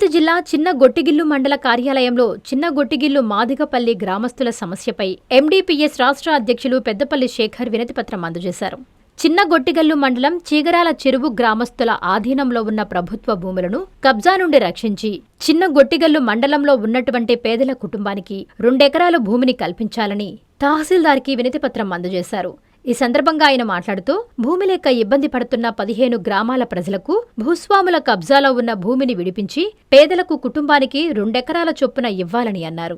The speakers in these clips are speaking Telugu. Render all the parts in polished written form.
తిరుపతి జిల్లా చిన్న గొట్టిగిల్లు మండల కార్యాలయంలో చిన్న గొట్టిగిల్లు మాదిగపల్లి గ్రామస్తుల సమస్యపై ఎండీపీఎస్ రాష్ట్ర అధ్యక్షులు పెద్దపల్లి శేఖర్ వినతిపత్రం అందజేశారు. చిన్న గొట్టిగల్లు మండలం చీగరాల చెరువు గ్రామస్తుల ఆధీనంలో ఉన్న ప్రభుత్వ భూములను కబ్జా నుండి రక్షించి చిన్న గొట్టిగల్లు మండలంలో ఉన్నటువంటి పేదల కుటుంబానికి 2 ఎకరాల భూమిని కల్పించాలని తహసీల్దార్కి వినతిపత్రం అందజేశారు. ఈ సందర్భంగా ఆయన మాట్లాడుతూ భూమి లేక ఇబ్బంది పడుతున్న 15 గ్రామాల ప్రజలకు భూస్వాముల కబ్జాలో ఉన్న భూమిని విడిపించి పేదలకు కుటుంబానికి 2 ఎకరాల చొప్పున ఇవ్వాలని అన్నారు.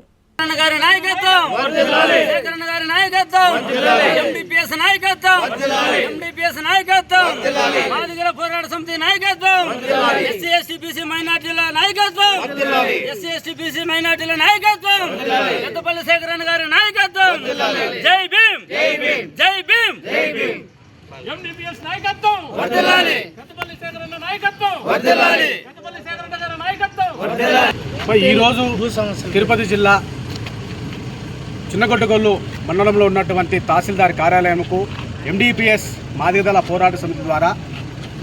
ఈరోజు తిరుపతి జిల్లా చిన్నగొట్టగొల్లు మండలంలో ఉన్నటువంటి తహసీల్దార్ కార్యాలయంకు ఎండీపీఎస్ మాదిగదళ పోరాట సమితి ద్వారా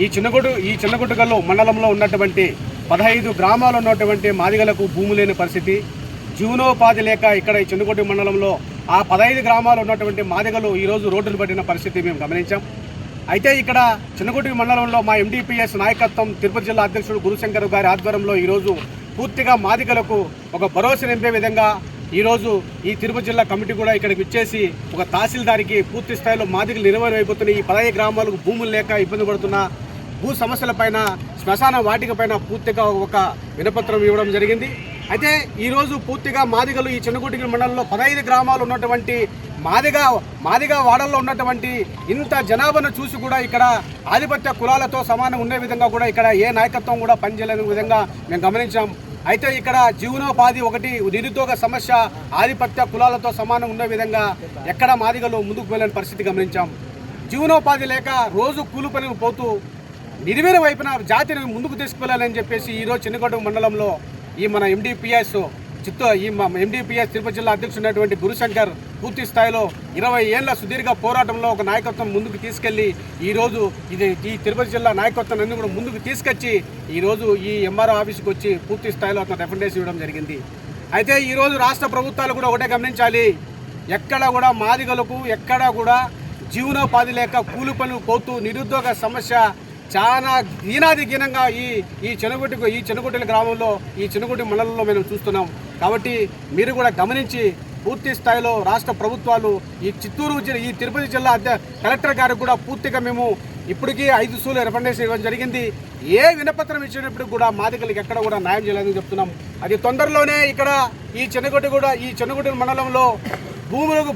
ఈ చిన్నగొట్టగొల్లు మండలంలో ఉన్నటువంటి 15 గ్రామాలు ఉన్నటువంటి మాదిగలకు భూమి లేని పరిస్థితి, జీవనోపాధి లేక ఇక్కడ ఈ చిన్నగొట్టు మండలంలో ఆ 15 గ్రామాలు ఉన్నటువంటి మాదిగలు ఈరోజు రోడ్డును పట్టిన పరిస్థితి మేము గమనించాం. అయితే ఇక్కడ చిన్నగొట్టు మండలంలో మా ఎండీపీఎస్ నాయకత్వం తిరుపతి జిల్లా అధ్యక్షుడు గురుశంకర్ గారి ఆధ్వర్యంలో ఈరోజు పూర్తిగా మాదిగలకు ఒక భరోసా నింపే విధంగా ఈరోజు ఈ తిరుపతి జిల్లా కమిటీ కూడా ఇక్కడికి వచ్చేసి ఒక తహసీల్దార్కి పూర్తి స్థాయిలో మాదిగలు నిర్వహణ ఈ 15 గ్రామాలకు భూములు లేక ఇబ్బంది పడుతున్న భూ సమస్యలపైన శ్మశాన వాటికపైన పూర్తిగా ఒక వినపత్రం ఇవ్వడం జరిగింది. అయితే ఈరోజు పూర్తిగా మాదిగలు ఈ చిన్నగొట్టిగిల్లు మండలంలో 15 గ్రామాలు ఉన్నటువంటి మాదిగా వాడల్లో ఉన్నటువంటి ఇంత జనాభాను చూసి కూడా ఇక్కడ ఆధిపత్య కులాలతో సమానం ఉండే విధంగా కూడా ఇక్కడ ఏ నాయకత్వం కూడా పనిచేయలేని విధంగా మేము గమనించాం. అయితే ఇక్కడ జీవనోపాధి ఒకటి నిరుద్యోగ సమస్య ఆధిపత్య కులాలతో సమానం ఉండే విధంగా ఎక్కడ మాదిగలు ముందుకు వెళ్ళని పరిస్థితి గమనించాం. జీవనోపాధి లేక రోజు కూలి పనికి పోతూ నిర్వీర్య వైపున జాతిని ముందుకు తీసుకువెళ్ళాలని చెప్పేసి ఈరోజు చిన్నగొట్టు మండలంలో ఈ మన ఎండీపీఎస్ ఎండీపీఎస్ తిరుపతి జిల్లా అధ్యక్షుడైనటువంటి గురుశంకర్ పూర్తి స్థాయిలో 20 ఏళ్ల సుదీర్ఘ పోరాటంలో ఒక నాయకత్వం ముందుకు తీసుకెళ్లి ఈరోజు ఈ తిరుపతి జిల్లా నాయకత్వం అన్ని కూడా ముందుకు తీసుకొచ్చి ఈరోజు ఈ ఎంఆర్ఓ ఆఫీస్కి వచ్చి పూర్తి స్థాయిలో అతను రికమెండేషన్ ఇవ్వడం జరిగింది. అయితే ఈరోజు రాష్ట్ర ప్రభుత్వాలు కూడా ఒకటే గమనించాలి, ఎక్కడ కూడా మాదిగలకు ఎక్కడ కూడా జీవనోపాధి లేక కూలి పనులు పోతూ నిరుద్యోగ సమస్య చాలా దీనాదిహీనంగా ఈ చిన్నగొట్టిల గ్రామంలో ఈ చిన్నగొట్టి మండలంలో మేము చూస్తున్నాం. కాబట్టి మీరు కూడా గమనించి పూర్తి స్థాయిలో రాష్ట్ర ప్రభుత్వాలు ఈ తిరుపతి జిల్లా కలెక్టర్ గారికి కూడా పూర్తిగా మేము ఇప్పటికీ 5 సూలు రికమెండేషన్ ఇవ్వడం జరిగింది. ఏ వినపత్రం ఇచ్చినప్పుడు కూడా మాదిగలకు ఎక్కడ కూడా న్యాయం చేయలేదని చెప్తున్నాం. అది తొందరలోనే ఇక్కడ ఈ చిన్నగొట్టి మండలంలో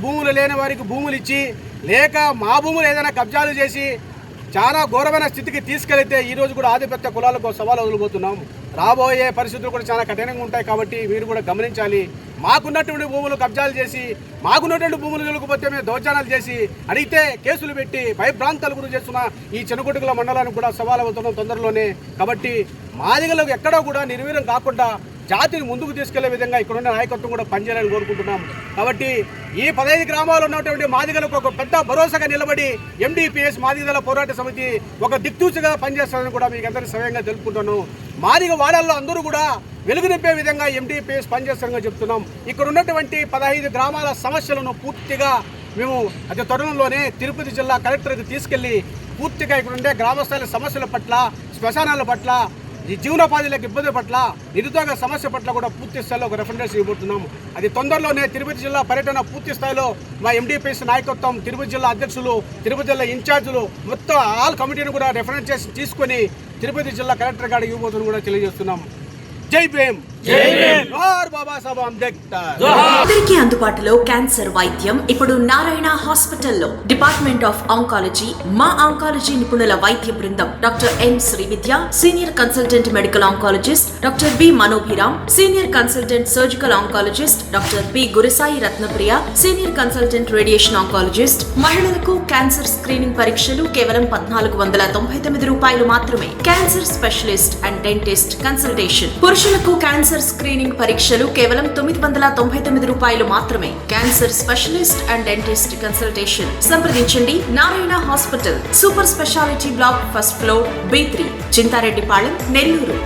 భూములు లేని వారికి భూములు ఇచ్చి లేక మా భూములు ఏదైనా కబ్జాలు చేసి చాలా ఘోరమైన స్థితికి తీసుకెళ్తే ఈరోజు కూడా ఆధిపత్య కులాలకు సవాలు వదిలిపోతున్నాం. రాబోయే పరిస్థితులు కూడా చాలా కఠినంగా ఉంటాయి. కాబట్టి మీరు కూడా గమనించాలి, మాకున్నటువంటి భూములు కబ్జాలు చేసి మాకున్నటువంటి భూములు వెళ్ళకపోతే మేము దౌర్జన్యాలు చేసి అడిగితే కేసులు పెట్టి భయభ్రాంతాలు గురి చేస్తున్న ఈ చిన్నగొట్టిగిల్లు మండలానికి కూడా సవాలు అవుతున్నాం తొందరలోనే. కాబట్టి మాదిగలకు ఎక్కడా కూడా నిర్వీర్యం కాకుండా జాతిని ముందుకు తీసుకెళ్లే విధంగా ఇక్కడున్న నాయకత్వం కూడా పనిచేయాలని కోరుకుంటున్నాం. కాబట్టి ఈ 15 గ్రామాల్లో ఉన్నటువంటి మాదిగలకు ఒక పెద్ద భరోసాగా నిలబడి ఎండీపీఎస్ మాదిగదళ పోరాట సమితి ఒక దిక్సూచిగా పనిచేస్తారని కూడా మీకు అందరికీ స్వయంగా తెలుపుకుంటున్నాను. మాదిగ వాడల్లో అందరూ కూడా వెలుగు నింపే విధంగా ఎండీపీఎస్ పనిచేస్తారని చెప్తున్నాం. ఇక్కడ ఉన్నటువంటి 15 గ్రామాల సమస్యలను పూర్తిగా మేము అతి త్వరలోనే తిరుపతి జిల్లా కలెక్టర్కి తీసుకెళ్లి పూర్తిగా ఇక్కడ ఉండే గ్రామస్థాయి సమస్యల పట్ల, శ్మశానాల పట్ల, ఈ జీవనోపాధిలకు ఇబ్బంది పట్ల, నిరుద్యోగ సమస్య పట్ల కూడా పూర్తి స్థాయిలో ఒక రికమెండేషన్ ఇవ్వబోతున్నాము. అది తొందరలోనే తిరుపతి జిల్లా పర్యటన పూర్తి స్థాయిలో మా ఎండీపీఎస్ నాయకత్వం, తిరుపతి జిల్లా అధ్యక్షులు, తిరుపతి జిల్లా ఇన్ఛార్జీలు మొత్తం ఆల్ కమిటీని కూడా రిఫరెన్స్ చేసి తీసుకొని తిరుపతి జిల్లా కలెక్టర్ గారికి ఇవ్వబోతుని కూడా తెలియజేస్తున్నాం. జై భీమ్, జై భీమ్, జోహార్ బాబాసాహెబ్ అంబేద్కర్. అందరికీ అందుబాటులో క్యాన్సర్ వైద్యం ఇప్పుడు నారాయణ హాస్పిటల్లో. డిపార్ట్మెంట్ ఆఫ్ ఆంకాలజీ, మా ఆంకాలజీ నిపుణుల వైద్య బృందం doctor M Srividya, senior consultant medical oncologist doctor B Manobhiram, senior consultant surgical oncologist doctor B Gurusai Ratnapriya, senior consultant radiation oncologist. మహిళలకు క్యాన్సర్ స్క్రీనింగ్ పరీక్షలు కేవలం 1499 రూపాయలు మాత్రమే. Cancer specialist and dentist consultation. పురుషులకు క్యాన్సర్ స్క్రీనింగ్ పరీక్షలు కేవలం 999 రూపాయలు మాత్రమే. Cancer specialist and dentist consultation సంప్రదించండి. Narayana hospital, super speciality block, first floor, B3, Chintareddypalem, Nellore.